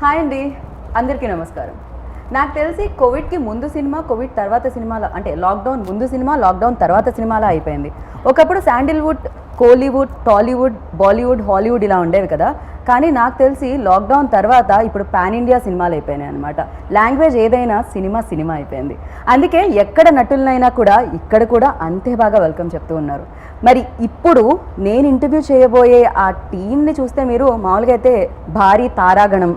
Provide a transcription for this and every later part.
Hi అండి, అందరికీ నమస్కారం. నాకు తెలిసి కోవిడ్కి ముందు సినిమా, కోవిడ్ తర్వాత సినిమాలో, అంటే లాక్డౌన్ ముందు సినిమా, లాక్డౌన్ తర్వాత సినిమాలో అయిపోయింది. ఒకప్పుడు శాండిల్వుడ్, కోలీవుడ్, టాలీవుడ్, బాలీవుడ్, హాలీవుడ్ ఇలా ఉండేవి కదా. కానీ నాకు తెలిసి లాక్డౌన్ తర్వాత ఇప్పుడు పాన్ ఇండియా సినిమాలు అయిపోయినాయి అనమాట. లాంగ్వేజ్ ఏదైనా సినిమా అయిపోయింది. అందుకే ఎక్కడ నటులనైనా కూడా ఇక్కడ కూడా అంతే బాగా వెల్కమ్ చెప్తూ ఉన్నారు. మరి ఇప్పుడు నేను ఇంటర్వ్యూ చేయబోయే ఆ టీంని చూస్తే మీరు మామూలుగా అయితే భారీ తారాగణం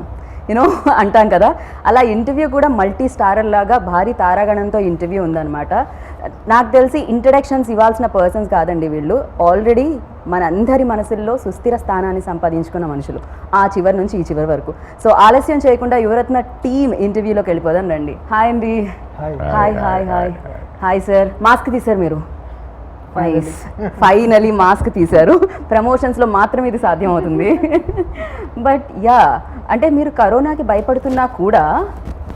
అంటాం కదా, అలా ఇంటర్వ్యూ కూడా మల్టీ స్టారర్ లాగా భారీ తారాగణంతో ఇంటర్వ్యూ ఉందన్నమాట. నాకు తెలిసి ఇంట్రడక్షన్స్ ఇవ్వాల్సిన పర్సన్స్ కాదండి వీళ్ళు. ఆల్రెడీ మనందరి మనసుల్లో సుస్థిర స్థానాన్ని సంపాదించుకున్న మనుషులు, ఆ చివరి నుంచి ఈ చివరి వరకు. సో ఆలస్యం చేయకుండా యువరత్న టీమ్ ఇంటర్వ్యూలోకి వెళ్ళిపోదాం రండి. హాయ్ అండి. Hi hi hi hi sir. Mask తీశారు మీరు, ఫైనలీ మాస్క్ తీశారు. ప్రమోషన్స్లో మాత్రం ఇది సాధ్యం అవుతుంది. బట్ యా, అంటే మీరు కరోనాకి భయపడుతున్నా కూడా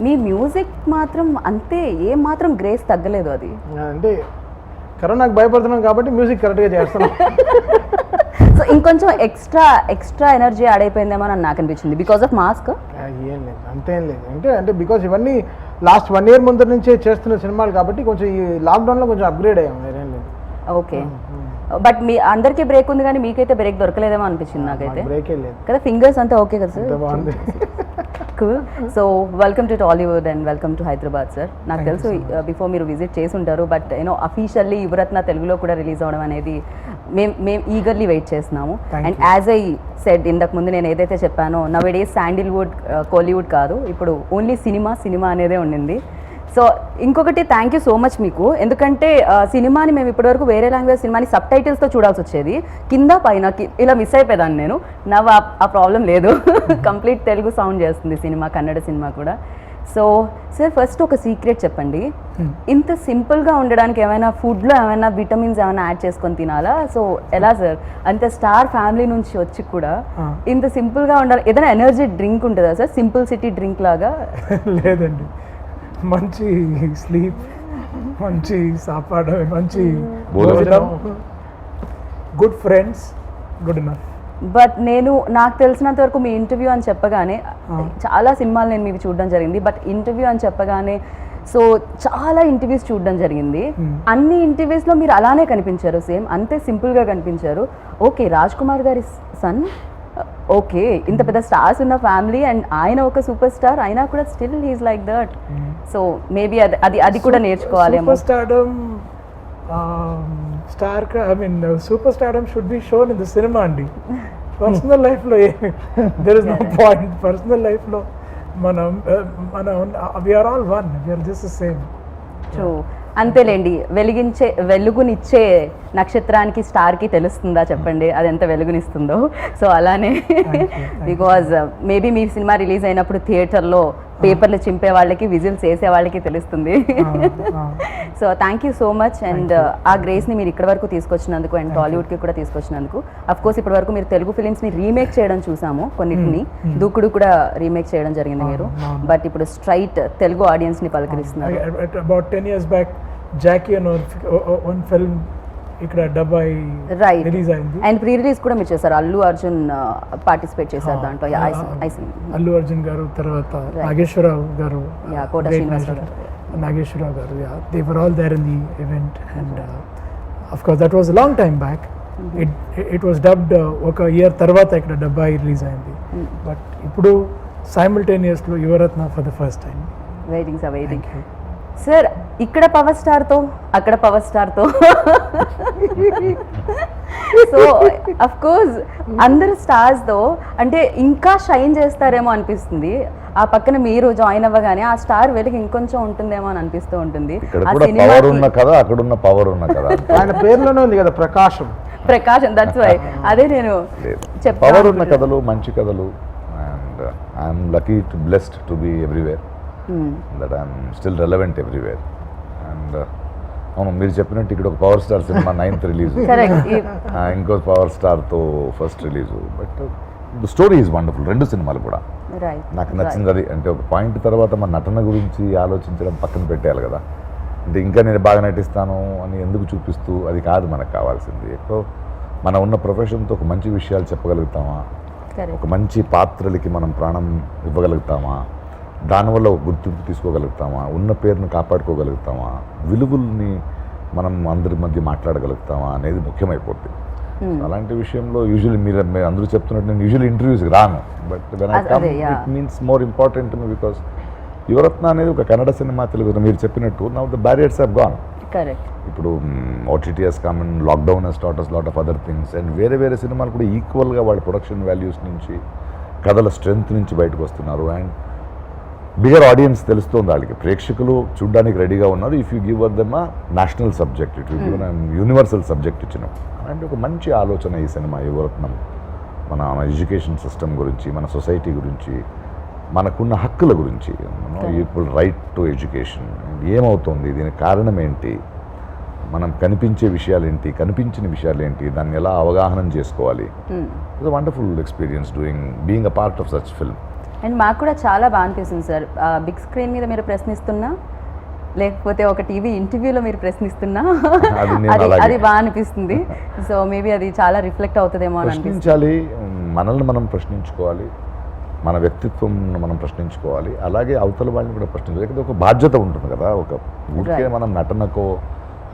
మీ మ్యూజిక్ మాత్రం అంతే, ఏం మాత్రం గ్రేస్ తగ్గలేదు. అది అంటే కరోనాకి భయపడుతున్నాం కాబట్టి మ్యూజిక్ కరెక్ట్గా చేస్తున్నాం. సో ఇంకొంచెం ఎక్స్ట్రా ఎనర్జీ యాడ్ అయిపోయిందేమో అని నాకు అనిపించింది బికాస్ ఆఫ్ మాస్క్. ఏం లేదు, అంతేం లేదు. అంటే బికాస్ ఇవన్నీ లాస్ట్ 1 year ముందు నుంచే చేస్తున్న సినిమాలు కాబట్టి కొంచెం ఈ లాక్డౌన్లో కొంచెం అప్గ్రేడ్ అయ్యాం. వేరేం లేదు. ఓకే, బట్ మీ అందరికీ బ్రేక్ ఉంది కానీ మీకైతే బ్రేక్ దొరకలేదేమో అనిపించింది నాకైతే. బ్రేకే లేదు కదా, ఫింగర్స్ అంతా ఓకే కదా సార్? బాగుంది. Cool. So welcome to Tollywood and welcome to Hyderabad sir. నాకు తెలుసు బిఫోర్ మీరు విజిట్ చేసి ఉంటారు, బట్ అఫీషియల్లీ యువరత్న తెలుగులో కూడా రిలీజ్ అవ్వడం అనేది మేము ఈగర్లీ వెయిట్ చేస్తున్నాము. అండ్ యాజ్ ఐ సెడ్ ఇంతకు ముందు నేను ఏదైతే చెప్పానో, నవ్ డేస్ శాండిల్వుడ్, కోలీవుడ్ కాదు, ఇప్పుడు ఓన్లీ సినిమా అనేదే ఉండింది. సో ఇంకొకటి థ్యాంక్ యూ సో మచ్ మీకు, ఎందుకంటే సినిమాని మేము ఇప్పటివరకు వేరే లాంగ్వేజ్ సినిమాని సబ్ టైటిల్స్తో చూడాల్సి వచ్చేది, కింద పైన ఇలా మిస్ అయిపోయేదాన్ని నేను. నవ్వు ఆ ప్రాబ్లం లేదు, కంప్లీట్ తెలుగు సౌండ్ చేస్తుంది సినిమా, కన్నడ సినిమా కూడా. సో సార్, ఫస్ట్ ఒక సీక్రెట్ చెప్పండి. ఇంత సింపుల్గా ఉండడానికి ఏమైనా ఫుడ్లో ఏమైనా విటమిన్స్ ఏమైనా యాడ్ చేసుకొని తినాలా? సో ఎలా సార్, అంత స్టార్ ఫ్యామిలీ నుంచి వచ్చి కూడా ఇంత సింపుల్గా ఉండాలి? ఏదైనా ఎనర్జీ డ్రింక్ ఉంటుందా సార్, సింపుల్ సిటీ డ్రింక్ లాగా? లేదండి, మంచి స్లీప్, మంచి సాపాడు, మంచి భోజనం, good friends, good enough. But నాకు తెలిసినంత వరకు మీ ఇంటర్వ్యూ అని చెప్పగానే, చాలా సినిమాలు నేను మీకు చూడడం జరిగింది, బట్ ఇంటర్వ్యూ అని చెప్పగానే సో చాలా ఇంటర్వ్యూస్ చూడడం జరిగింది. అన్ని ఇంటర్వ్యూస్లో మీరు అలానే కనిపించారు, సేమ్ అంతే సింపుల్గా కనిపించారు. ఓకే, రాజ్ కుమార్ గారి సన్, ఓకే, ఇంత పెద్ద స్టార్స్ ఉన్న ఫ్యామిలీ అండ్ ఆయన ఒక సూపర్ స్టార్ అయినా కూడా still he's like that. So maybe అది కూడా నేర్చుకోవాలేమో. Super stardom should be shown in the సినిమా అండి. పర్సనల్ లైఫ్లో there is no point. Personal లైఫ్లో మనం we are all one, we are just the same. True, అంతేలేండి. వెలుగునిచ్చే నక్షత్రానికి, స్టార్కి తెలుస్తుందా చెప్పండి అది ఎంత వెలుగునిస్తుందో. సో అలానే బికాజ్ మేబీ మీ సినిమా రిలీజ్ అయినప్పుడు థియేటర్లో పేపర్లు చింపే వాళ్ళకి, విజిల్స్ వేసే వాళ్ళకి తెలుస్తుంది. So thank you so much. And ఆ గ్రేస్ని మీరు ఇక్కడి వరకు తీసుకొచ్చినందుకు అండ్ టాలీవుడ్కి కూడా తీసుకొచ్చినందుకు. అఫ్ కోర్స్ ఇప్పటి వరకు మీరు తెలుగు ఫిలిమ్స్ని రీమేక్ చేయడం చూసాము, కొన్నిటిని. దూకుడు కూడా రీమేక్ చేయడం జరిగింది మీరు, బట్ ఇప్పుడు స్ట్రైట్ తెలుగు ఆడియన్స్ని పలకరిస్తున్నారు. అబౌట్ 10 years back జాకీ అనే వన్ ఫిల్మ్ ఇక్కడ డబ్బై రిలీజ్ అయింది. అండ్ ప్రీ రిలీజ్ కూడా మీరు చేశారు, అల్లు అర్జున్ పార్టిసిపేట్ చేశారు దాంట్లో. అల్లు అర్జున్ గారు, తర్వాత నాగేశ్వరరావు గారు, కోట శ్రీనివాసరావు గారు, నాగేశ్వరరావు గారు, they were all there in the event. And of course that was a long time back. It was dubbed ఒక ఇయర్ తర్వాత ఇక్కడ డబ్బై రిలీజ్ అయింది. బట్ ఇప్పుడు సైమల్టేనియస్లో Yuvarathnaa for the first time. Waiting sir, ఇక్కడ పవర్ స్టార్తో అక్కడ పవర్ స్టార్తో. సో అఫ్ కోర్స్ అందరు స్టార్స్తో అంటే ఇంకా షైన్ చేస్తారేమో అనిపిస్తుంది. ఆ పక్కన మీరు జాయిన్ అవ్వగానే ఆ స్టార్ వెలుగు ఇంకొంచెం ఉంటుందేమో అని అనిపిస్తూ ఉంటుంది. ఆయన పేరులోనే ఉంది కదా, ప్రకాశం. దట్స్ వై అదే నేను పవర్ ఉన్న కథలు, మంచి కథలు. And I'm lucky to blessed to be everywhere, that I'm still relevant everywhere. And అవును, మీరు చెప్పినట్టు ఇక్కడ ఒక పవర్ స్టార్ సినిమా 9th రిలీజ్, ఇంకో పవర్ స్టార్తో first release. But the story is wonderful. 2 సినిమాలు కూడా నాకు నచ్చింది అది. అంటే ఒక పాయింట్ తర్వాత మన నటన గురించి ఆలోచించడం పక్కన పెట్టేయాలి కదా. అంటే ఇంకా నేను బాగా నటిస్తాను అని ఎందుకు చూపిస్తూ, అది కాదు మనకు కావాల్సింది. ఎక్కువ మన ఉన్న ప్రొఫెషన్తో ఒక మంచి విషయాలు చెప్పగలుగుతామా, Correct. ఒక మంచి పాత్రలకి మనం ప్రాణం ఇవ్వగలుగుతామా, దానివల్ల ఒక గుర్తింపు తీసుకోగలుగుతామా, ఉన్న పేరును కాపాడుకోగలుగుతామా, విలువల్ని మనం అందరి మధ్య మాట్లాడగలుగుతామా అనేది ముఖ్యమైపోద్ది. అలాంటి విషయంలో యూజువల్లీ మీరు అందరూ చెప్తున్నట్టు నేను యూజువల్లీ ఇంటర్వ్యూస్కి రాను, but when I come it means more important because Yuvarathnaa అనేది ఒక కన్నడ సినిమా, తెలుగు మీరు చెప్పినట్టు now the barriers have gone. Correct. ఇప్పుడు OTT has come and lockdown has taught us lot of other things and వేరే వేరే సినిమాలు కూడా ఈక్వల్గా వాళ్ళ ప్రొడక్షన్ వాల్యూస్ నుంచి, కథల స్ట్రెంగ్త్ నుంచి బయటకు వస్తున్నారు. అండ్ బిగర్ ఆడియన్స్ తెలుస్తుంది వాళ్ళకి, ప్రేక్షకులు చూడడానికి రెడీగా ఉన్నారు. If you give them a national subject, it you give universal subject ఇచ్చినాం. అలాంటి ఒక మంచి ఆలోచన ఈ సినిమా యువరత్నం మన ఎడ్యుకేషన్ సిస్టమ్ గురించి, మన సొసైటీ గురించి, మనకున్న హక్కుల గురించి, ఈక్వల్ రైట్ టు ఎడ్యుకేషన్ ఏమవుతుంది, దీనికి కారణం ఏంటి, మనం కనిపించే విషయాలు ఏంటి, కనిపించిన విషయాలు ఏంటి, దాన్ని ఎలా అవగాహన చేసుకోవాలి. It's wonderful experience being a part of such film. And మాకు కూడా చాలా బాగా అనిపిస్తుంది సార్, బిగ్ స్క్రీన్ మీద మీరు ప్రశ్నిస్తున్నా లేకపోతే ఒక టీవీ ఇంటర్వ్యూలో మీరు ప్రశ్నిస్తున్నా అది బాగా అనిపిస్తుంది. సో మేబీ అది చాలా రిఫ్లెక్ట్ అవుతుందేమో అని ప్రశ్నించాలి, మనల్ని మనం ప్రశ్నించుకోవాలి, మన వ్యక్తిత్వం మనం ప్రశ్నించుకోవాలి, అలాగే అవతల వాళ్ళని కూడా ప్రశ్నించాలి. లేకపోతే ఒక బాధ్యత ఉంటుంది కదా, ఒక ఊరికే మనం నటనకో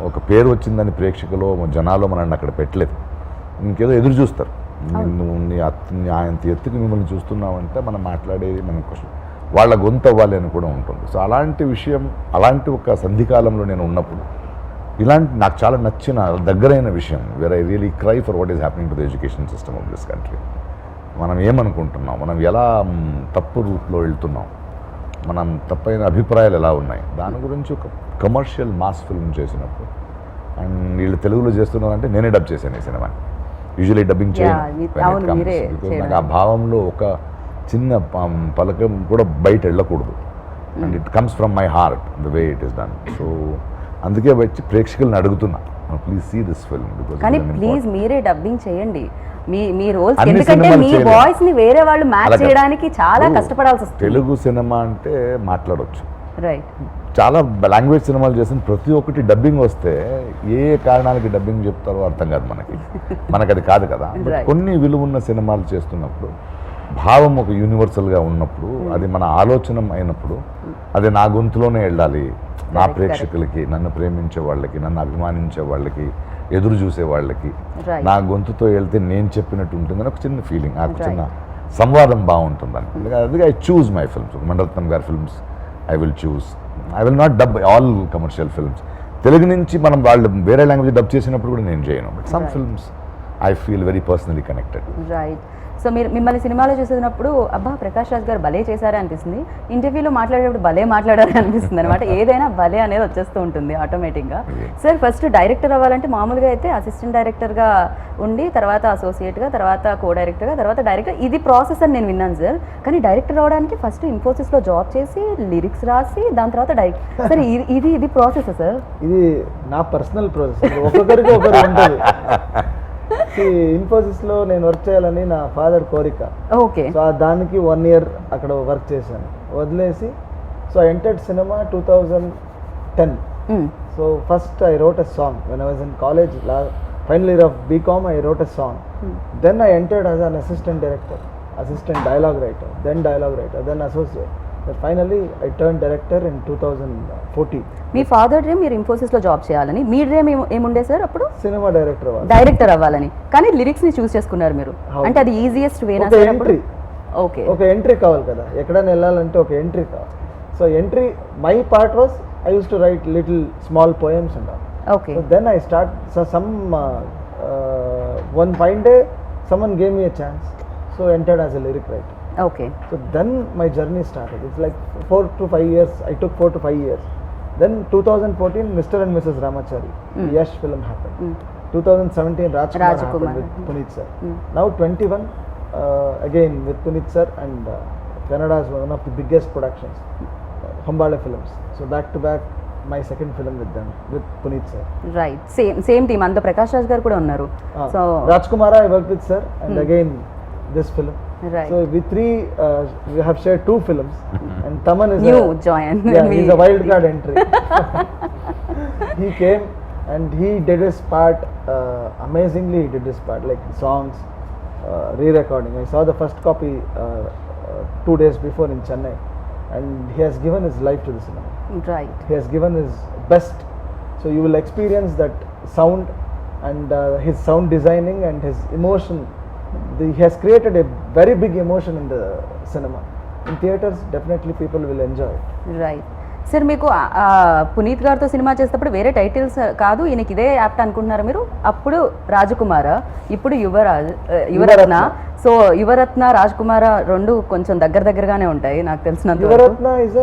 ఒక పేరు వచ్చిందని ప్రేక్షకులు జనాలు మనల్ని అక్కడ పెట్టలేదు, ఇంకేదో ఎదురు చూస్తారు. నువ్వు ఆయన ఎత్తుకు మిమ్మల్ని చూస్తున్నావంటే మనం మాట్లాడేది మన క్వశ్చన్ వాళ్ళ గొంతు అవ్వాలి అని కూడా ఉంటుంది. సో అలాంటి విషయం, అలాంటి ఒక సంధికాలంలో నేను ఉన్నప్పుడు ఇలాంటి నాకు చాలా నచ్చిన దగ్గరైన విషయం where I really cry for what is happening to the education system of this country. మనం ఏమనుకుంటున్నాం, మనం ఎలా తప్పు రూట్లో వెళ్తున్నాం, మనం తప్పైన అభిప్రాయాలు ఎలా ఉన్నాయి, దాని గురించి ఒక కమర్షియల్ మాస్ ఫిల్మ్ చేసినప్పుడు. అండ్ వీళ్ళు తెలుగులో చేస్తున్నారంటే నేనే డబ్ చేశాను ఈ సినిమాని. యూజువలీ డబ్బింగ్ చేయను, నాకు ఆ భావంలో ఒక చిన్న పలకం కూడా బయట వెళ్ళకూడదు. And it comes from my heart the way it is done. So అందుకే వచ్చి ప్రేక్షకులను అడుగుతున్నా, ప్లీజ్ సీ దిస్ ఫిల్మ్. కానీ ప్లీజ్ మీరే డబ్బింగ్ చేయండి మీ రోల్స్, ఎందుకంటే మీ వాయిస్ ని వేరే వాళ్ళు మ్యాచ్ చేయడానికి చాలా కష్టపడాల్సి వస్తుంది. తెలుగు సినిమా అంటే మాట్లాడవచ్చు, రైట్, చాలా లాంగ్వేజ్ సినిమాలు చేసిన ప్రతి ఒక్కటి డబ్బింగ్ వస్తే ఏ కారణాలకి డబ్బింగ్ చెప్తారో అర్థం కాదు మనకి అది కాదు కదా. కొన్ని విలువున్న సినిమాలు చేస్తున్నప్పుడు భావం ఒక యూనివర్సల్గా ఉన్నప్పుడు, అది మన ఆలోచన అయినప్పుడు, అది నా గొంతులోనే వెళ్ళాలి, నా ప్రేక్షకులకి, నన్ను ప్రేమించే వాళ్ళకి, నన్ను అభిమానించే వాళ్ళకి, ఎదురు చూసే వాళ్ళకి నా గొంతుతో వెళ్తే నేను చెప్పినట్టు ఉంటుందని ఒక చిన్న ఫీలింగ్, ఒక చిన్న సంవాదం బాగుంటుందని. అందుకే I choose my films. Mani Ratnam గారి films I will choose. I will not dub all commercial films. Telugu నుంచి మనం వాళ్ళు వేరే లాంగ్వేజ్ డబ్ చేసినప్పుడు కూడా నేను చేయను, but some films I feel very personally connected. Right. So మిమ్మల్ని సినిమాలో చూసినప్పుడు అబ్బా ప్రకాష్ రాజ్ గారు భలే చేశారే అనిపిస్తుంది, ఇంటర్వ్యూలో మాట్లాడేటప్పుడు భలే మాట్లాడారని అనిపిస్తుంది అనమాట. ఏదైనా భలే అనేది వచ్చేస్తూ ఉంటుంది ఆటోమేటిక్గా. సార్ ఫస్ట్ డైరెక్టర్ అవ్వాలంటే మామూలుగా అయితే అసిస్టెంట్ డైరెక్టర్గా ఉండి, తర్వాత అసోసియేట్గా, తర్వాత కో డైరెక్టర్గా, తర్వాత డైరెక్టర్, ఇది ప్రాసెస్ అని నేను విన్నాను సార్. కానీ డైరెక్టర్ అవ్వడానికి ఫస్ట్ ఇన్ఫోసిస్లో జాబ్ చేసి లిరిక్స్ రాసి దాని తర్వాత డైరెక్ట్, సార్ ఇది ప్రాసెస్ సార్? ఇది నా పర్సనల్ ప్రాసెస్, ఒక్కొక్కరికి ఒకరు ఉంటుంది. ఇన్ఫోసిస్లో నేను వర్క్ చేయాలని నా ఫాదర్ కోరిక. ఓకే. సో దానికి 1 year అక్కడ వర్క్ చేశాను, వదిలేసి so I entered cinema 2010. So first I wrote a song when I was in college, final year of BCom. I wrote a song. Then I entered as an assistant director, assistant dialogue writer, then dialogue writer, then associate. But finally I turned director in 2014. Me father dream మీరు ఇన్ఫోసిస్లో job చేయాలని, మీ dream ఏముండే sir అప్పుడు? Cinema director అవ్వాలని. కానీ lyrics ని చూస్ చేసుకున్నారు మీరు, అంటే అది ఈజియెస్ట్ వేనా సార్? ఎంట్రీ. ఓకే, ఒక ఎంట్రీ కావాలి కదా, ఎక్కడైనా వెళ్ళాలంటే ఒక ఎంట్రీ కావాలి. So entry, my part was I use to right little small poems and all. Okay. So then I start, so one fine day someone gave me a chance, so entered as a lyric writer. Okay. So then my journey started. It's like 4 to 5 years. I took 4 to 5 years. Then 2014 Mr. and Mrs. Ramachari, Yash film happened. 2017 Rajkumar happened with Puneet sir. Now 21 again with Puneet sir, and Canada's one of the biggest productions, Hambale Films. So back to back my second film with them, with Puneet sir. Right, same team. Ando Prakash Raj garu kuda unnaru. So Rajkumar I worked with sir, and again this film. Right. So we three we have shared 2 films, and Taman is new join. Yeah, he's a wild card entry. He came and he did his part amazingly. He did his part, like songs, re-recording. I saw the first copy 2 days before in Chennai, and he has given his life to the cinema. Right He has given his best. So you will experience that sound and his sound designing and his emotion. He has created a very big emotion in the cinema. In theaters, definitely people will enjoy it. Right sir మీకు పునీత్ గారితో cinema చేసేటప్పుడు వేరే titles కాదు ఈయనకి ఇదే apt అనుకుంటున్నారా మీరు? అప్పుడు రాజకుమార, ఇప్పుడు యువరత్న. సో యువరత్న రాజకుమార రెండు కొంచెం దగ్గరగానే ఉంటాయి నాకు తెలిసినంత వరకు. Yuvaratna is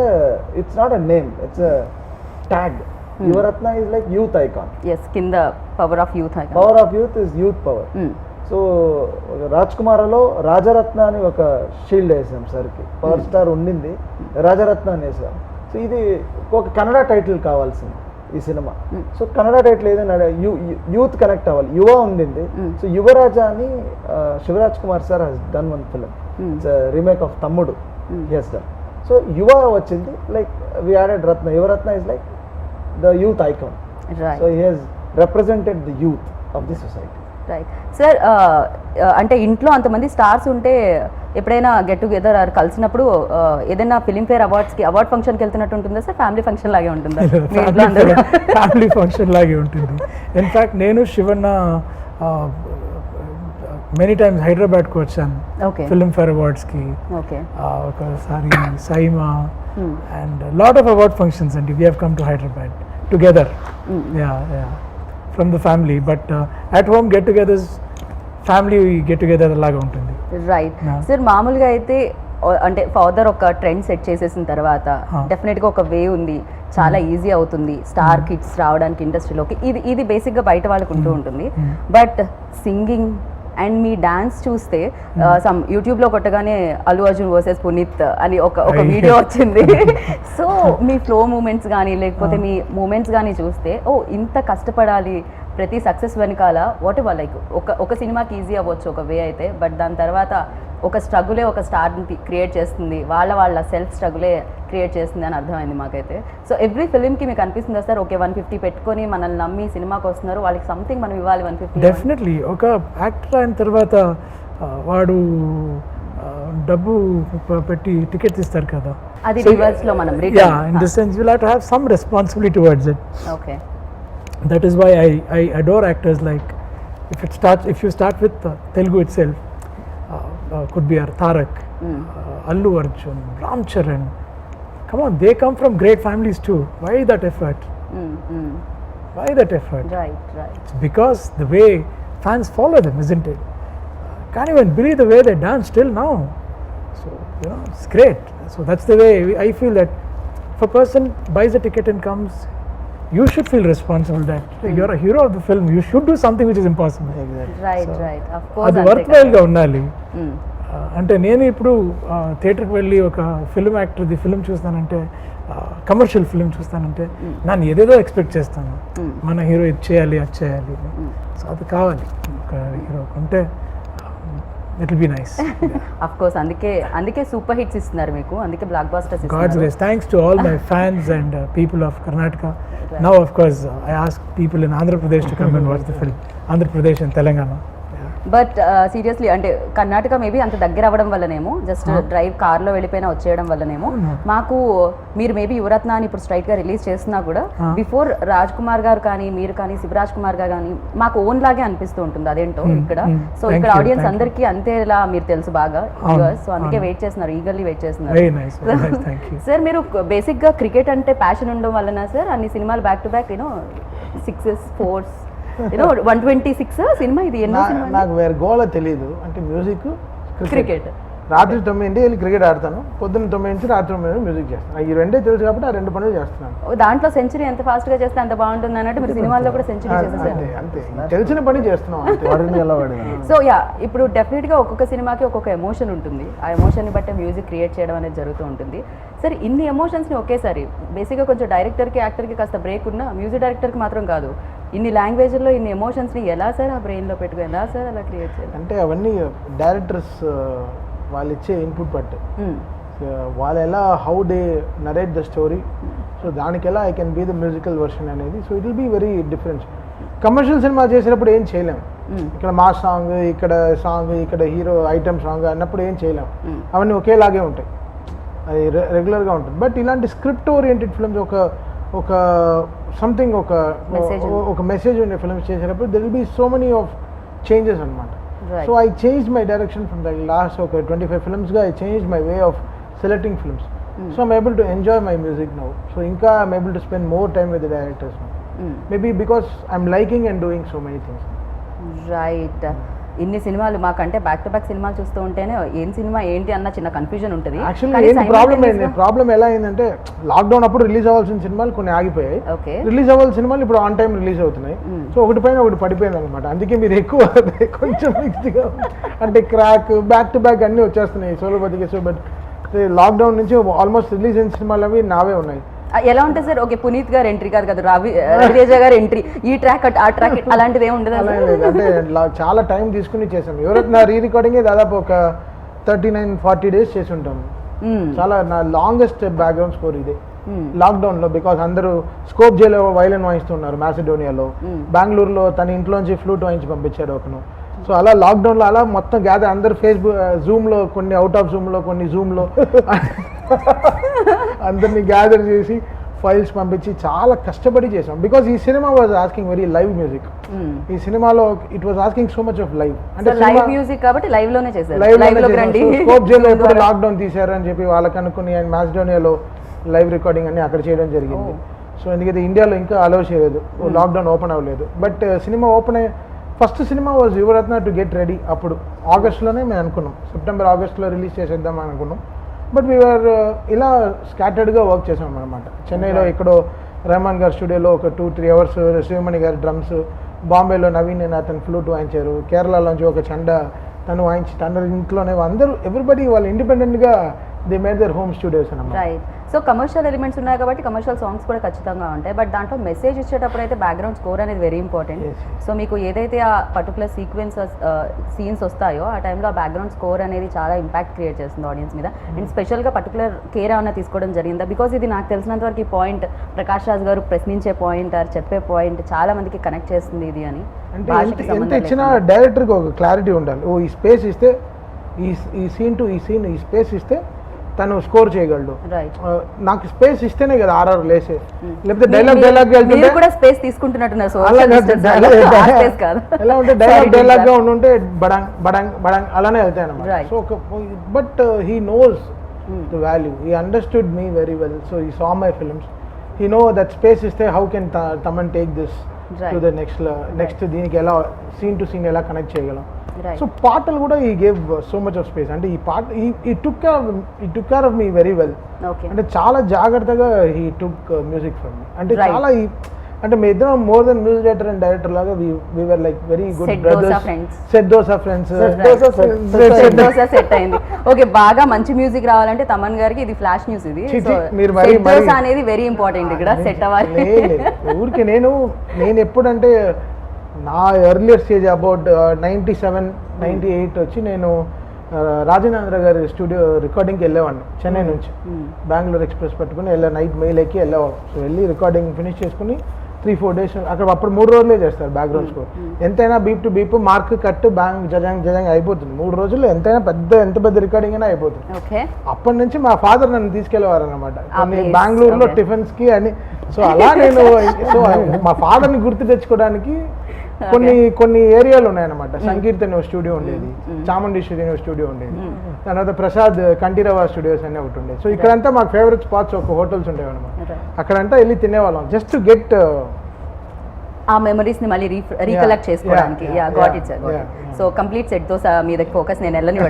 it's not a name, it's a tag. Yuvaratna is like youth icon. Yes, కింద power of youth. Power of youth is youth power. So Raj కుమార్లో రాజరత్న అని ఒక షీల్డ్ వేసాం సార్కి. పవర్ స్టార్ ఉండింది, రాజరత్న అని వేసాం. సో ఇది ఒక కన్నడ టైటిల్ కావాల్సింది ఈ సినిమా. సో కన్నడ టైటిల్ ఏదైనా యూత్ కనెక్ట్ అవ్వాలి. యువ ఉండింది. సో యువరాజా అని Shivaraj Kumar sir has done one film. It's remake of Thammudu he has done. So Yuva వచ్చింది, like we added Ratna. Yuvaratna is like the youth icon. So he has represented the youth of the society. Right sir, అంటే ఇంట్లో అంతమంది stars ఉంటే ఎప్పుడైనా get together కలిసినప్పుడు ఏదైనా Filmfare అవార్డ్స్కి award ఫంక్షన్కి వెళ్తున్నట్టు ఉంటుందా సార్? ఫ్యామిలీ ఫంక్షన్ లాగే ఉంటుందా మీ ఇంట్లో అందరూ? ఫ్యామిలీ ఫంక్షన్ లాగే ఉంటుంది. ఇన్ఫ్యాక్ట్ నేను శివన్న మెనీ టైమ్స్ హైదరాబాద్కి వచ్చాను ఓకే ఫిల్మ్ఫేర్ అవార్డ్స్కి. ఓకే ఒకసారి SIIMA and lot of award functions అండి. We have come to Hyderabad together. From the family, but at home get togethers family get together లాగా ఉంటుంది. రైట్ సార్, మామూలుగా అయితే అంటే ఫాదర్ ఒక ట్రెండ్ సెట్ చేసేసిన తర్వాత డెఫినెట్గా ఒక వే ఉంది, చాలా ఈజీ అవుతుంది స్టార్ కిడ్స్ రావడానికి ఇండస్ట్రీలోకి. ఇది బేసిక్గా బయట వాళ్ళకు ఉంటూ ఉంటుంది. But singing and me dance చూస్తే సమ్ యూట్యూబ్లో కొట్టగానే అల్లు అర్జున్ వర్సెస్ పునీత్ అని ఒక వీడియో వచ్చింది. సో మీ ఫ్లో మూమెంట్స్ కానీ లేకపోతే మీ మూమెంట్స్ కానీ చూస్తే ఓ ఇంత కష్టపడాలి ప్రతి సక్సెస్ వెనకాల. వాట్ ఎవర్ లైక్ ఒక సినిమాకి ఈజీ అవ్వచ్చు ఒక వే అయితే, బట్ దాని తర్వాత ఒక స్ట్రగులే ఒక స్టార్ని క్రియేట్ చేస్తుంది, వాళ్ళ సెల్ఫ్ స్ట్రగులే క్రియేట్ చేస్తుంది అని అర్థమైంది మాకైతే. సో ఎవ్రీ ఫిలింకి మీకు అనిపిస్తుందా సార్, ఓకే 150 పెట్టుకొని మనల్ని నమ్మి సినిమాకి వస్తున్నారు, వాళ్ళకి సంథింగ్ మనం ఇవ్వాలి 150? డెఫినెట్లీ ఒక యాక్టర్ అయిన తర్వాత వాడు డబ్బు పెట్టి టికెట్స్ ఇస్తారు కదా, అది రివర్స్లో మనం in the sense you have to have some responsibility towards it. Okay, that is why I adore actors like if you start with Telugu itself, could be Tarak, Allu Arjun, Ram Charan. Come on, they come from great families too. Why that effort? Why that effort? right. It's because the way fans follow them, isn't it? Can't even believe the way they dance till now. So it's great. So that's the way I feel that if a person buys a ticket and comes, you should feel responsible that you're a hero of the film. You should do something which is impossible. Right. Of course. అది worthwhile గా ఉండాలి. అంటే నేను ఇప్పుడు థియేటర్కి వెళ్ళి ఒక film యాక్టర్ది film చూస్తానంటే, commercial film చూస్తానంటే నన్ను ఏదేదో ఎక్స్పెక్ట్ చేస్తాను. మన హీరో ఇది చేయాలి, అది చేయాలి. సో అది కావాలి ఒక హీరో ఉంటే. It will be nice. Of course, అందుకే సూపర్ హిట్స్ ఇస్తున్నారు మీకు, అందుకే బ్లాక్ బస్టర్స్ God's ఇస్తున్నారు. grace. Thanks to all my fans and people of Karnataka. Now, of course, I ask people in Andhra Pradesh to come and watch the film. Andhra Pradesh and Telangana. But seriously అంటే Karnataka maybe అంత దగ్గర అవ్వడం వల్లనేమో, just drive కార్లో వెళ్ళిపోయినా వచ్చేయడం వల్లనేమో మాకు మీరు maybe Yuvaratna అని ఇప్పుడు స్ట్రైట్గా రిలీజ్ చేస్తున్నా కూడా బిఫోర్ రాజ్ కుమార్ గారు కానీ మీరు కానీ శివరాజ్ కుమార్ గారు కానీ మాకు ఓన్ లాగే అనిపిస్తూ ఉంటుంది. అదేంటో ఇక్కడ సో ఇక్కడ ఆడియన్స్ అందరికీ అంతేలా మీరు తెలుసు బాగా, సో అందుకే వెయిట్ చేస్తున్నారు, ఈగర్లీ వెయిట్ చేస్తున్నారు. Very nice. Thank you. Sir మీరు బేసిక్గా క్రికెట్ అంటే ప్యాషన్ ఉండడం వలన సార్ అన్ని సినిమాలు back to back 6s 4s 126 cinema ఇది ఎన్నో సినిమా? నాకు వేరే గోళ తెలియదు. అంటే మ్యూజిక్, క్రికెట్. రాత్రి 9 వెళ్ళి క్రికెట్ ఆడతాను, పొద్దున్న 9 నుంచి రాత్రి 9 మ్యూజిక్ చేస్తాను. ఈ రెండే తెలుసు కాబట్టి ఆ 2 పనులు చేస్తున్నాను. దాంట్లో సెంచరీ ఎంత ఫాస్ట్ గా చేస్తే అంత బాగుంటుంది అన్నట్టు మీరు సినిమాల్లో కూడా సెంచరీ చేసేసారు. అంతే తెలిసిన పని చేస్తున్నాం. సో ఇప్పుడు డెఫినెట్ గా ఒక్కొక్క సినిమాకి ఒక్కొక్క ఎమోషన్ ఉంటుంది, ఆ ఎమోషన్ ని బట్టి మ్యూజిక్ క్రియేట్ చేయడం అనేది జరుగుతూ ఉంటుంది. సరే ఇన్ని ఎమోషన్స్ ని ఒకేసారి బేసిక్గా కొంచెం డైరెక్టర్ కి యాక్టర్ కి కాస్త బ్రేక్ ఉన్న మ్యూజిక్ డైరెక్టర్ కి మాత్రం కాదు, ఇన్ని లాంగ్వేజ్లో ఇన్ని ఎమోషన్స్ ని ఎలా సార్ ఆ బ్రెయిన్ లో పెట్టుకుని ఎలా సార్ అలా క్రియేట్ చేయాలి? అంటే అవన్నీ డైరెక్టర్స్ వాళ్ళు ఇచ్చే ఇన్పుట్ బట్టి వాళ్ళు ఎలా how they narrate the story, so దానికి ఎలా I can be the musical version అనేది. So it will be very difference. Commercial cinema చేసేటప్పుడు ఏం చేయలేము. Mm. ఇక్కడ మాస్ సాంగ్, ఇక్కడ హీరో ఐటమ్ సాంగ్ అన్నప్పుడు ఏం చేయలేము. Mm. అవన్నీ ఒకేలాగే ఉంటాయి, అది రెగ్యులర్గా ఉంటుంది. బట్ ఇలాంటి స్క్రిప్ట్ ఓరియంటెడ్ ఫిల్మ్స్ ఒక సంథింగ్ ఒక మెసేజ్ ఉండే ఫిల్మ్స్ చేసేటప్పుడు there will be so many of changes అనమాట. Right. So I change my direction from the last ఒక 25 ఫిల్మ్స్గా I change my way of selecting films. So I'm able to enjoy my music now. So ఇంకా I'm able to spend more time with the directors now. Maybe because I'm liking and doing so many things. Right. ఇన్ని సినిమాలు మాకంటే back to back సినిమాలు చూస్తూ ఉంటేనే ఏం cinema ఏంటి అన్న చిన్న కన్ఫ్యూజన్ ఉంటుంది. యాక్చువల్లీ ఏంటి ప్రాబ్లం ఎలా అయిందంటే లాక్డౌన్ అప్పుడు రిలీజ్ అవ్వాల్సిన సినిమాలు కొన్ని ఆగిపోయాయి. ఓకే. రిలీజ్ అవ్వాల్సిన సినిమాలు ఇప్పుడు ఆన్ టైం రిలీజ్ అవుతున్నాయి. సో ఒకటి పైన ఒకటి పడిపోయింది అనమాట. అందుకే మీరు ఎక్కువ కొంచెం మిక్స్డ్గా అంటే క్రాక్ బ్యాక్ టు బ్యాక్ అన్నీ వచ్చేస్తున్నాయి సోలోపతికి. సో బట్ లాక్డౌన్ నుంచి ఆల్మోస్ట్ రిలీజ్ అయిన సినిమాలు అవి నావే ఉన్నాయి. ఎలా ఉంటుంది సార్? ఓకే, పునీత్ గారు ఎంట్రీ కాదు కదా, రవితేజ గారు ఎంట్రీ, ఈ ట్రాక్ ఆ ట్రాక్ అలాంటిది ఏమి ఉండదు. అంటే చాలా టైం తీసుకుని చేసాం. ఎవరైతే నా రీ రికార్డింగే దాదాపు ఒక 39-40 days చేసి ఉంటాము. చాలా నా లాంగెస్ట్ బ్యాక్గ్రౌండ్ స్కోర్ ఇది లాక్డౌన్లో. బికాస్ అందరూ స్కోప్ జేలో వైలిన్ వాయిస్తున్నారు మాసిడోనియాలో, బెంగళూరులో తన ఇంట్లోంచి ఫ్లూట్ వాయించి పంపించాడు ఒకను. సో అలా లాక్డౌన్లో అలా మొత్తం గ్యాదర్ అందరు ఫేస్బుక్ జూమ్లో, కొన్ని అవుట్ ఆఫ్ జూమ్లో, కొన్ని జూమ్లో అందరినీ గ్యాదర్ చేసి ఫైల్స్ పంపించి చాలా కష్టపడి చేసాం. బికాస్ ఈ cinema was asking very live music. ఈ సినిమాలో it was asking so much of live. అంటే లైవ్ మ్యూజిక్ కాబట్టి లైవ్ లోనే చేశారు. స్కోప్ జేలో ఎప్పుడు లాక్డౌన్ తీశారు అని చెప్పి వాళ్ళకి అనుకుని ఆయన మాసిడోనియాలో లైవ్ రికార్డింగ్ అన్ని అక్కడ చేయడం జరిగింది. సో ఎందుకంటే ఇండియాలో ఇంకా అలౌ చేయలేదు, లాక్డౌన్ ఓపెన్ అవ్వలేదు. బట్ సినిమా ఓపెన్ అయ్యే first cinema was Yuvaratna to get ready. అప్పుడు ఆగస్ట్లోనే మేము అనుకున్నాం, ఆగస్ట్లో రిలీజ్ చేసేద్దాం అనుకున్నాం. బట్ వీఆర్ ఇలా స్కాటర్డ్గా వర్క్ చేసాం అనమాట. చెన్నైలో ఎక్కడో రెహమాన్ గారి స్టూడియోలో ఒక 2-3 hours శివమణి గారి డ్రమ్స్, బాంబేలో నవీన్ అని అతను ఫ్లూట్ వాయించారు, కేరళలోంచి ఒక చండ తను వాయించి తన ఇంట్లోనే అందరూ ఎవ్రీబడి వాళ్ళు ఇండిపెండెంట్గా they made their home studios అన్నమాట. రైట్. సో కమర్షియల్ ఎలిమెంట్స్ ఉన్నాయి కాబట్టి కమర్షియల్ సాంగ్స్ కూడా ఖచ్చితంగా ఉంటాయి. బట్ దాంట్లో మెసేజ్ ఇచ్చేటప్పుడు అయితే బ్యాక్గ్రౌండ్ స్కోర్ అనేది వెరీ ఇంపార్టెంట్. సో మీకు ఏదైతే ఆ పర్టికులర్ సీన్స్ వస్తాయో ఆ టైంలో ఆ బ్యాక్గ్రౌండ్ స్కోర్ అనేది చాలా ఇంపాక్ట్ క్రియేట్ చేస్తుంది ఆడియన్స్ మీద. అండ్ స్పెషల్గా పర్టికులర్ కేర్ ఏమైనా తీసుకోవడం జరిగిందా? బికాజ్ ఇది నాకు తెలిసినంత వరకు ఈ పాయింట్ ప్రకాష్ రాజ్ గారు ప్రశ్నించే పాయింట్ ఆర్ చెప్పే పాయింట్ చాలా మందికి కనెక్ట్ చేస్తుంది ఇది అని. అంటే ఎంత ఇచ్చినా డైరెక్టర్కి ఒక క్లారిటీ ఉండాలి. ఓ ఈ స్పేస్ ఇస్తే ఈ సీన్ టు ఈ సీన్ ఈ స్పేస్ ఇస్తే తను స్కోర్ చేయగలడు. నాకు స్పేస్ ఇస్తేనే కదా ఆర్ఆర్ లేసే, లేకపోతే డైలాగ్ కూడా స్పేస్ తీసుకుంటున్నట్టున్నారు. ఎలా ఉంటే డైలాగ్ గా ఉంటే బడంగ్ బడంగ్ బడంగ్ అలానే వెళ్తాయి అన్నమాట. So but he knows the value, he understood me very well. So he saw my films, he know that space ఇస్తే how can Thaman take this to the next దీనికి ఎలా సీన్ టు సీన్ ఎలా connect చేయగలం. So పాటలు కూడా he gave so much of space. అంటే ఈ పాట he took care of me very well. అంటే చాలా జాగ్రత్తగా ఈ టుక్ మ్యూజిక్ ఫ్రమ్ మీ. అంటే చాలా అంటే మీ ఇద్దరం more than music director and director లాగా we were like very good brothers. Set dosa friends. Set అయింది. ఓకే, బాగా మంచి మ్యూజిక్ రావాలంటే తమన్ గారికి ఇది ఫ్లాష్ న్యూస్. ఇది అనేది వెరీ ఇంపార్టెంట్ ఇక్కడ సెట్ అవ్వాలి. ఊరికి నేను ఎప్పుడంటే నా ఎర్లియర్ స్టేజ్ అబౌట్ 97-98 వచ్చి నేను రాజేంద్ర గారి స్టూడియో రికార్డింగ్కి వెళ్ళేవాడిని. చెన్నై నుంచి బెంగళూరు ఎక్స్ప్రెస్ పట్టుకుని నైట్ మెయిల్ ఎక్కి వెళ్ళేవాళ్ళం. సో వెళ్ళి రికార్డింగ్ ఫినిష్ చేసుకుని 3-4 days అక్కడ అప్పుడు 3 రోజులే చేస్తారు బ్యాక్గ్రౌండ్ స్కోర్. ఎంతైనా beep to beep mark cut bang జజాంగ్ అయిపోతుంది 3 రోజుల్లో. ఎంతైనా ఎంత పెద్ద రికార్డింగ్ అయినా అయిపోతుంది. అప్పటి నుంచి మా ఫాదర్ నన్ను తీసుకెళ్లేవారు అనమాట బెంగళూరులో టిఫిన్స్కి అని. సో అలా నేను మా ఫాదర్ని గుర్తు తెచ్చుకోవడానికి కొన్ని ఏరియాలు ఉన్నాయన్నమాట. సంకీర్తన్ స్టూడియో ఉండేది, చాముండేశ్వరి స్టూడియో ఉండేది, తర్వాత ప్రసాద్ కంఠీరవ స్టూడియోస్ అనే ఒకటి ఉండేది. సో ఇక్కడంతా మాకు ఫేవరెట్ స్పాట్స్ ఒక హోటల్స్ ఉండేవి అనమాట. అక్కడంతా వెళ్ళి తినేవాళ్ళం జస్ట్ టు గెట్ ఆ మెమరీస్ ని మళ్ళీ రీకలెక్ట్ చేసుకోవడానికి. Got it sir. So complete set dosa మీద ఫోకస్ నేను వెళ్ళని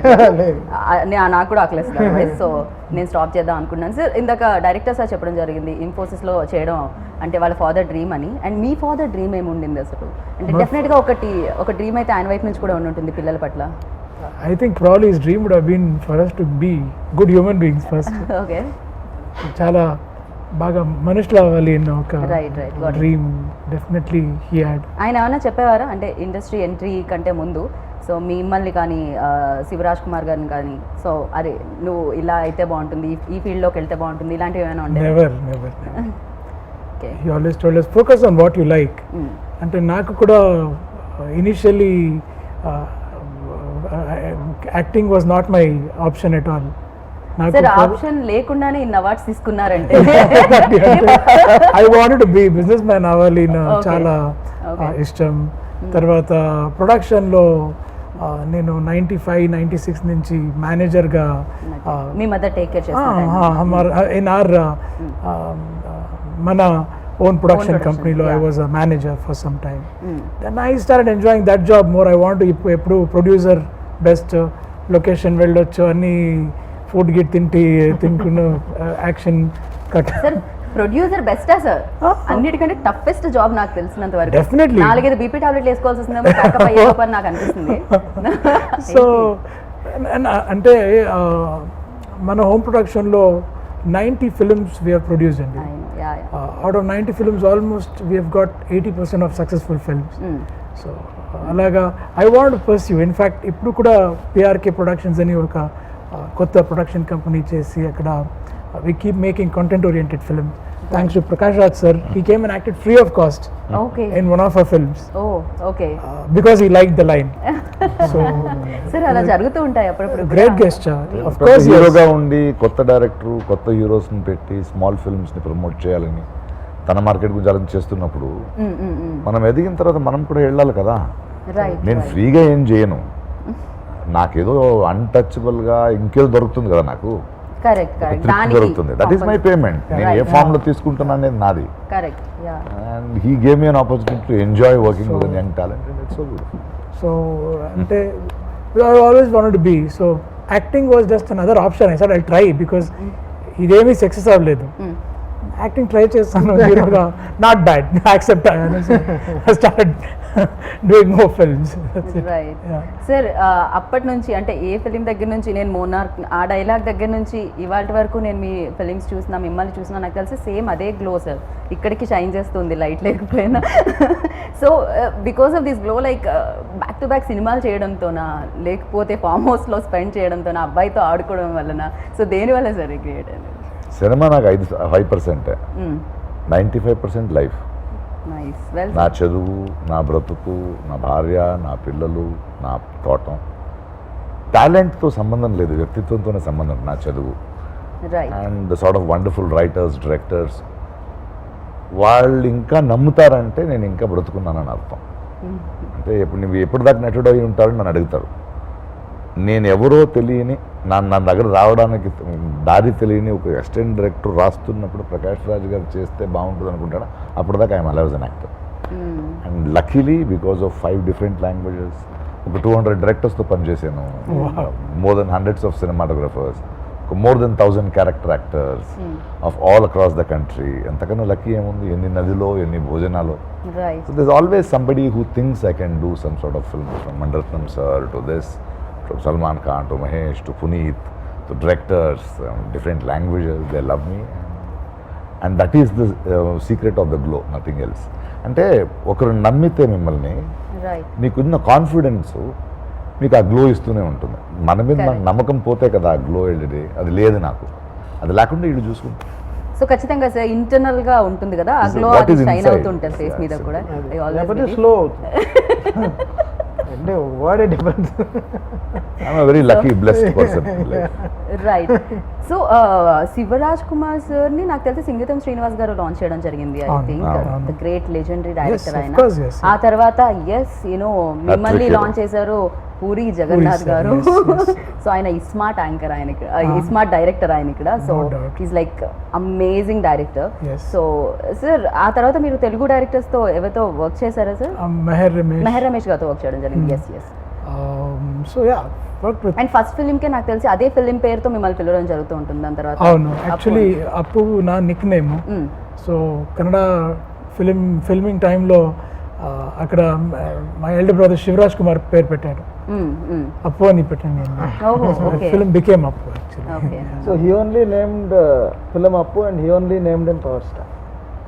నాకు కూడా ఆకలిస్తుంది. సో నేను స్టాప్ చేద్దాం అనుకున్నాను సార్. ఇందాక డైరెక్టర్ సార్ చెప్పడం జరిగింది ఇన్ఫోసిస్లో చేయడం అంటే వాళ్ళ ఫాదర్ డ్రీమ్ అని. అండ్ మీ ఫాదర్ డ్రీమ్ ఏమి ఉండింది అసలు? అంటే డెఫినెట్గా ఒక డ్రీమ్ అయితే ఆయన వైపు నుంచి కూడా ఉంటుంది పిల్లల పట్ల. I think probably his dream would have been for us to be good human beings first. Okay. చాలా బాగా మనుషులు అవ్వాలి అన్న ఒక డ్రీమ్ డెఫినెట్లీ హీ హ్యాడ్. ఆయన ఏమైనా చెప్పేవారా అంటే ఇండస్ట్రీ ఎంట్రీ కంటే ముందు? సో మిమ్మల్ని కానీ శివరాజ్ కుమార్ గారిని కానీ సో అరే నువ్వు ఇలా అయితే బాగుంటుంది, ఈ ఫీల్డ్లోకి వెళ్తే బాగుంటుంది, ఇలాంటివి ఏమైనా ఉంటాయి? Never. He always told us focus on what you like అంటే నాకు కూడా initially acting was not my option at all. నాకు సార్ ఆప్షన్ లేకుండానే ఇన్ని అవార్డ్స్ తీసుకున్నారంటే I wanted to be business man అవ్వాలి నాకు Okay. చాలా Okay. ఇష్టం. తర్వాత ప్రొడక్షన్లో నేను 95-96 నుంచి మేనేజర్గా మీ మదర్ టేక్ కేర్ చేస్తారు in our మన own production production, company lo I yeah. was a manager for some time. Then I started enjoying that job more. I want to ఎప్పుడు producer best లొకేషన్ వెళ్ళొచ్చు అన్ని food గిట్ తింటున్న action cut. Sir producer బెస్టా sir? అన్నిటికంటే toughest job నాకు తెలిసినంత వరకు. Definitely. 4-5 బీపీ టాబ్లెట్లు వేసుకోవాల్సి వస్తుందేమో ప్యాకప్ అయ్యేటప్పుడు అని నాకు అనిపిస్తుంది. సో అంటే మన హోమ్ ప్రొడక్షన్లో 90 ఫిల్మ్స్ వీ హ్యావ్ ప్రొడ్యూస్డ్ అండి. Out of 90 films, almost we have got 80% of successful films. So అలాగా ఐ వాంట్ పర్స్యూ. ఇన్ఫ్యాక్ట్ ఇప్పుడు కూడా పిఆర్కే ప్రొడక్షన్స్ అని ఒక కొత్త ప్రొడక్షన్ కంపెనీ చేసి అక్కడ we keep making content oriented films. Thanks to Prakash Raj sir, he came and acted free of cost okay. in one of our films okay because he liked the line. So sir అలా జరుగుతూ ఉంటాయి అప్పుడప్పుడు. great gesture. Of కొత్త course, yes. హీరోగా ఉండి కొత్త director కొత్త హీరోస్ని పెట్టి స్మాల్ ఫిల్మ్స్ని ప్రమోట్ చేయాలని తన మార్కెట్ గురించి ఆలోచన చేస్తున్నప్పుడు మనం ఎదిగిన తర్వాత మనం కూడా వెళ్ళాలి కదా. రైట్. నేను ఫ్రీగా ఏం చేయను, నాకేదో అన్టచబుల్గా ఇంకేదో దొరుకుతుంది కదా, నాకు కరెక్ట్ కరెక్ట్. తృప్తి దొరుకుతుంది. That is my payment. నేను ఏ ఫామ్లో తీసుకుంటున్నా అనేది నాది. Correct. Yeah. And he gave me an opportunity to enjoy working with young talent and it's so beautiful. So ante I always wanted to be, so acting was just another option. I said I'll try because ఇదేమీ success అవ్వలేదు. Acting try చేస్తాను, హీరోగా not bad, accept. I started doing more films. That's it. Right. Yeah. Sir అప్పటి నుంచి అంటే ఏ film దగ్గర నుంచి నేను మోనార్క్ ఆ డైలాగ్ దగ్గర నుంచి ఇవాళ వరకు నేను మీ ఫిలిమ్స్ చూసినా మిమ్మల్ని చూసినా నాకు తెలిసి సేమ్ అదే గ్లో సార్ ఇక్కడికి షైన్ చేస్తుంది లైట్ లేకపోయినా. So because of this glow like back to back సినిమాలు చేయడంతోనా లేకపోతే ఫామ్ హౌస్లో స్పెండ్ చేయడంతోనా అబ్బాయితో ఆడుకోవడం వలన, సో దేనివల్ల సార్ క్రియేట్ అనేది? సినిమా నాకు 5%, 95% లైఫ్. నైస్. వెల్ నా చదువు, నా బ్రతుకు, నా భార్య, నా పిల్లలు, నా తోటం. టాలెంట్తో సంబంధం లేదు, వ్యక్తిత్వంతోనే సంబంధం నా చదువు. Right. And sort of wonderful writers, directors వాళ్ళు ఇంకా నమ్ముతారంటే నేను ఇంకా బ్రతుకున్నానని అర్థం. అంటే నువ్వు ఎప్పుడు దాకా నటుడు అయి ఉంటారని నన్ను అడుగుతారు. నేను ఎవరో తెలియని నా దగ్గర రావడానికి దారి తెలియని ఒక అసిస్టెంట్ డైరెక్టర్ రాస్తున్నప్పుడు ప్రకాష్ రాజ్ గారు చేస్తే బాగుంటుంది అనుకుంటాడు. అప్పుడు దాకా I'm alive as an actor. And luckily because of 5 different languages, ఒక 200 డైరెక్టర్స్తో పనిచేసాను, more than hundreds of cinematographers, more than 1000 character actors of all across the country. ఎంతకన్నా లక్కీ ఏముంది? ఎన్ని నదిలో, ఎన్ని భోజనాలు. Right. So there's always somebody who thinks I can do some sort of film, from Mandaratnam sir to this, from Salman Khan to Mahesh to Puneet to directors, different languages, they love me. And that is the secret of the glow, nothing else. అంటే ఒకరు నమ్మితే మిమ్మల్ని, right. నీకున్న confidence మీకు ఆ glow ఇస్తూనే ఉంటుంది. మన మీద Correct. నాకు నమ్మకం పోతే కదా ఆ గ్లో వెళ్ళేది. అది లేదు నాకు, అది లేకుండా ఇటు చూసుకుంటా. సో ఖచ్చితంగా సార్ ఇంటర్నల్ గా ఉంటుంది కదా ఆ గ్లో, What అది is షైన్ inside? అవుతుంటుంది ఫేస్ మీద Yeah, కూడా. లేకపోతే స్లో అవుతుంది. అంటే word difference. I'm a very lucky blessed person. Right. So Shivaraj Kumar sir ని నాకు తెలిసి సింగీతం శ్రీనివాస్ గారు లాంచ్ చేయడం జరిగింది. ఐ అవును, థింక్ అవును. The great legendary director of ఆయన. course, yes. ఆ తర్వాత మిమ్మల్ని hero. లాంచ్ చేశారు పూరి జగన్నాథ్ sir, గారు. yes, yes. సో ఆయన ఇస్మార్ట్ యాంకర్, ఆయనకి ఇస్మార్ట్ డైరెక్టర్ ఆయన ఇక్కడ. So No doubt. Is like amazing director. Yes. So sir ఆ తర్వాత మీరు తెలుగు డైరెక్టర్స్ తో ఎవరితో వర్క్ చేశారా సార్? మెహర్ రమేష్. మెహర్ రమేష్ గారితో వర్క్ చేయడం జరిగింది. Yes yes. So ya work with. And first film కే నాకు తెలిసి అదే ఫిలిం పేరుతో మిమ్మల్ని పిలవడం జరుగుతూ ఉంటుంది. దాని తర్వాత అవును, యాక్చువల్లీ అప్పు నా Nick name. So Kannada filming టైంలో అక్కడ మా ఎల్డర్ బ్రదర్ శివరాజ్ కుమార్ పేరు పెట్టాడు, అప్పు అని పెట్టాను నేను. ఫిల్మ్ బికేమ్ అప్పు actually. Okay. So he only named film Appu and he only named him Power Star.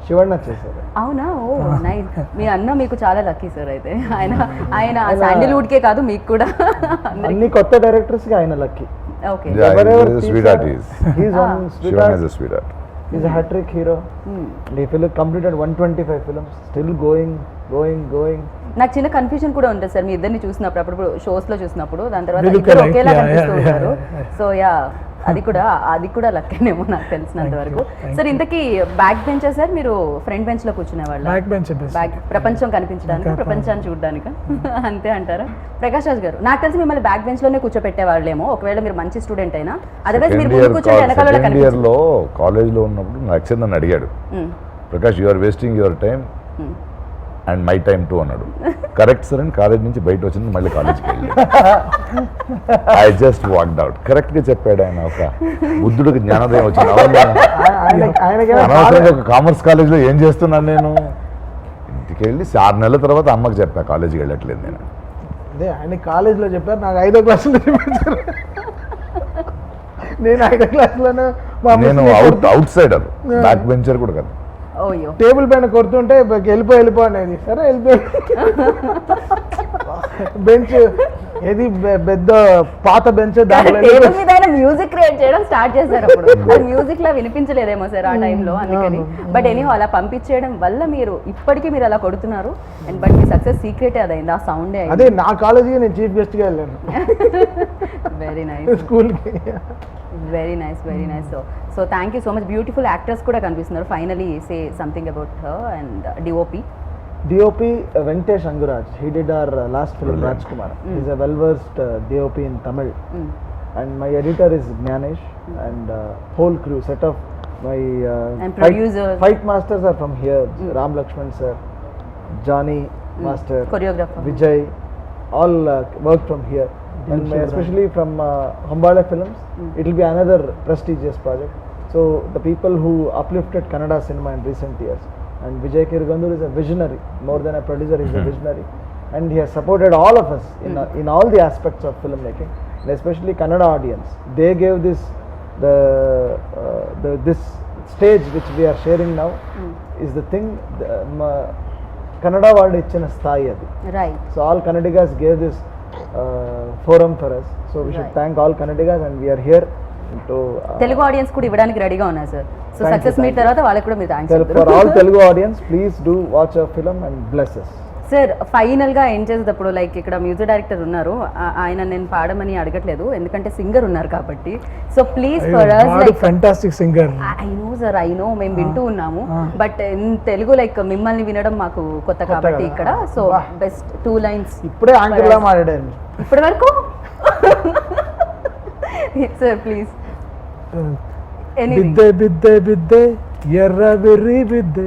Shivanna చేశారు. అవునా? ఓ నైస్. మీ అన్న మీకు చాలా లక్కీ సార్. అయితే ఆయన శాండిల్వుడ్ కే కాదు మీకు కూడా అన్ని కొత్త డైరెక్టర్స్ కి ఆయన లక్కీ. ఓకే. ఎవరెవరు sweetheart is. He's on Shivan is a sweetheart. He's a hat-trick hero. And he completed 125 films, still going. నాకు చిన్న కన్ఫ్యూజన్ కూడా ఉంటుంది సార్ మీ ఇద్దరిని చూసినప్పుడు అప్పుడు షోస్ లో చూసినప్పుడు దాని తర్వాత They look ఇద్దరు alike. ఒకేలా Yeah, కనిపిస్తూ yeah, ఉంటారు yeah. సో యా అది కూడా లక్కేనేమో నాకు తెలిసినంత వరకు Thank సార్ ఇంతకీ బ్యాక్ బెంచ్ సార్ మీరు ఫ్రంట్ బెంచ్ లో కూర్చునే వాళ్ళ బ్యాక్ బెంచ్ బ్యాక్ ప్రపంచం కనిపించడానికి ఇంకా ప్రపంచాన్ని చూడడానికి అంతే అంటారా ప్రకాష్ రాజ్ గారు నాకు తెలిసి మిమ్మల్ని బ్యాక్ బెంచ్ లోనే కూర్చోపెట్టే వాళ్ళేమో ఒకవేళ మీరు మంచి స్టూడెంట్ అయినా అదర్వైజ్ మీరు ముందు కూర్చొని వెనకాల సెకండ్ ఇయర్లో కాలేజ్లో ఉన్నప్పుడు నా అక్షర్ నన్ను అడిగాడు Prakash you are wasting your time and my time too అన్నాడు కరెక్ట్ సార్ అని కాలేజ్ నుంచి బయట వచ్చింది మళ్ళీ కాలేజ్కి వెళ్ళి ఐ జస్ట్ వాక్డ్ అవుట్ కరెక్ట్గా చెప్పాడు ఆయన ఒక బుద్ధుడికి జ్ఞానోదయం వచ్చింది ఆయనకి అనవసరంగా ఒక కామర్స్ కాలేజ్లో ఏం చేస్తున్నాను నేను ఇంటికి వెళ్ళి 6 నెలల తర్వాత అమ్మకి చెప్పా కాలేజీకి వెళ్ళట్లేదు నేను అదే ఆయన కాలేజ్లో చెప్పారు నాకు 5వ క్లాసులో చూపించారు నేను 5వ క్లాస్లోనే నేను అవుట్ సైడర్ బ్యాక్ బెంచర్ కూడా కదా ఓయ్యో టేబుల్ పైన కొడుతుంటే వెళ్ళిపో అనేది సరే వెళ్ళిపోయి బెంచ్ ఏది పెద్ద పాత బెంచ్ దాంట్లో టేబుల్ మీద ఆయన మ్యూజిక్ క్రియేట్ చేయడం స్టార్ట్ చేశారు అప్పుడు అది మ్యూజిక్ లా వినిపించలేదేమో సార్ ఆ టైంలో అందుకని బట్ ఎనీహో అలా పంపించేయడం వల్ల మీరు ఇప్పటికీ మీరు అలా కొడుతున్నారు అండ్ బట్ మీ సక్సెస్ సీక్రెటే అదైంది ఆ సౌండే అదే నా కాలేజీకి నేను చీఫ్ గెస్ట్గా వెళ్ళాను వెరీ నైస్ స్కూల్కి very nice so thank you so much beautiful actors కూడా కనిపిస్తున్నారు finally say something about her and DOP DOP Venkatesh Anguraj. He did our last film Rajkumar. He's a well-versed DOP in Tamil. And my editor is Gyanesh and whole crew set of my And producers. fight masters are from here. Ram Lakshman sir, Johnny master, choreographer Vijay, all worked from here. And especially from Hambala Films, it will be another prestigious project. So the people who uplifted Kannada cinema in recent years. And Vijay Kirugandur is a visionary, more than a producer, he's a visionary. And he has supported all of us in all the aspects of filmmaking, and especially Kannada audience. They gave this, this stage which we are sharing now is the thing, Kannada world ichina sthayi adi. Right So all Kannadigas gave this forum for us. So we should Right. thank all Kannadigas and we are here to Telugu audience కూడా ఇవ్వడానికి రెడీగా ఉన్నారు sir so Thank you, success thank meet you. తర్వాత వాళ్ళకి కూడా మీరు thanks for all Telugu audience, please do watch our film and bless us. Sir ఫైనల్గా ఏం చేసేటప్పుడు లైక్ ఇక్కడ మ్యూజిక్ డైరెక్టర్ ఉన్నారు ఆయన నేను పాడమని అడగట్లేదు ఎందుకంటే సింగర్ ఉన్నారు కాబట్టి so please for us like fantastic singer I know మేము వింటూ ఉన్నాము బట్ ఇన్ తెలుగు లైక్ మిమ్మల్ని వినడం మాకు కొత్త కాబట్టి ఇక్కడ సో బెస్ట్ 2 లైన్స్ ఇప్పుడే యాంకర్లా మాట్లాడాను ఇప్పటి వరకు సార్ ప్లీజ్ ಬಿದ್ದೆ ಬಿದ್ದೆ ಬಿದ್ದೆ ಎರ್ರ ಬೆರ್ರಿ ಬಿದ್ದೆ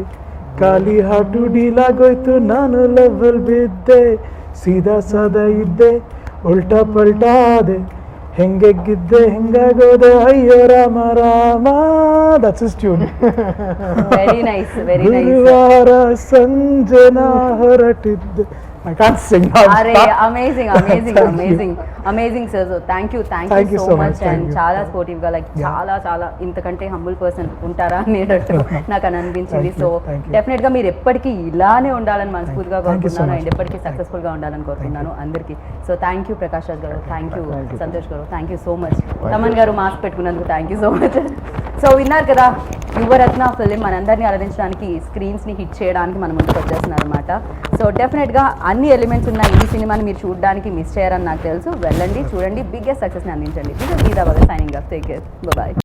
ಖಾಲಿ ಹಾಟು ಡೀಲಾಗೋಯ್ತು ನಾನು ಲವ್ವಲ್ ಬಿದ್ದೆ ಸೀದಾ ಸಾದಾ ಇದ್ದೆ ಉಲ್ಟಾ ಪಲ್ಟಾ ಆದೆ ಹೆಂಗೆಗ್ಗಿದ್ದೆ ಹೆಂಗಾಗೋದೆ ಅಯ್ಯೋ Rama Rama that's is tune very nice ಗುರುವಾರ ಸಂಜೆ ನಾ ಹೊರಟಿದ್ದೆ I can't sing now. అరే amazing sir so thank you Thank you so so much much. Thank and you. చాలా స్పోర్టివ్ గా లైక్ చాలా ఇంతకంటే హంబుల్ పర్సన్ ఉంటారా అనేటట్టు నాకు అని అనిపించింది Thank you, so thank you. Definite గా మీరు ఎప్పటికీ ఇలానే ఉండాలని మనస్ఫూర్తిగా Thank you so కోరుకుంటున్నాను much. అండ్ ఎప్పటికీ సక్సెస్ఫుల్ గా ఉండాలని కోరుకుంటున్నాను అందరికీ so thank you Prakash Raj గారు thank you Thank you. Santosh గారు thank you so much Thaman గారు మాస్క్ పెట్టుకున్నందుకు thank you so much so విన్నారు కదా యువరత్న ఫిలిం మనందరినీ అలరించడానికి స్క్రీన్స్ని హిట్ చేయడానికి మన ముందుకు వచ్చేస్తున్నారు అనమాట సో డెఫినెట్గా అన్ని ఎలిమెంట్స్ ఉన్న ఈ సినిమాని మీరు చూడడానికి మిస్ చేయరని నాకు తెలుసు వెళ్ళండి చూడండి బిగ్గెస్ట్ సక్సెస్ని అందించండి this is Geeta Bhagat signing off take care bye